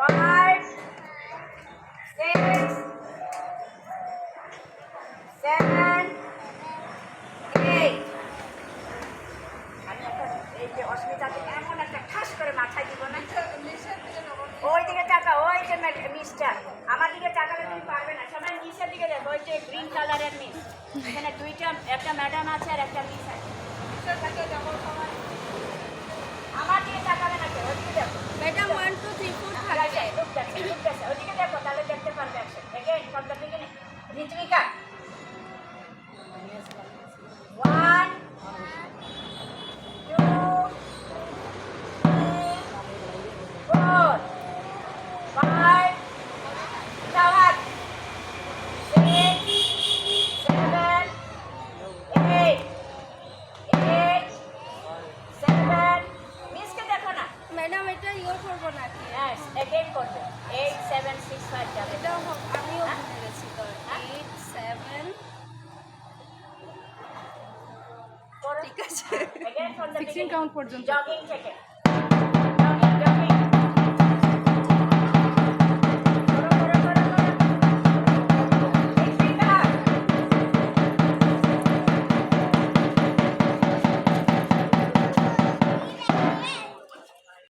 5, 6, 7, 8. এই যে অস্মিতাকে এমন একটা ঠাস করে মাথায় দিব না। ওই দিকে টাকা, ওই যে মিসটা আমার দিকে টাকালে তুমি পারবে না। সবাই নিচের দিকে দেখো, ওই যে গ্রিন কালারের মিস, এখানে দুইটা, একটা ম্যাডাম আছে আর একটা মিস আছে। আমার দিকে তাকাবে না, ওইদিকে দেখো ম্যাডাম 1 2 3 4 থাকবে। ওইদিকে দেখো, তাহলে দেখতে পারবে। Again from the beginning. Ritwika 1 2 3 4 5 7 6 7 8 8 7 মিসকে দেখো না। ম্যাডাম এটা ইয়ে করবো নাকি? Yes, again করবে 8 7 6 5 যাবে। এটাও আমিও ভুলে গেছি তো। 8 7 ঠিক আছে। Again from the 16 কাউন্ট পর্যন্ত। jogging থেকে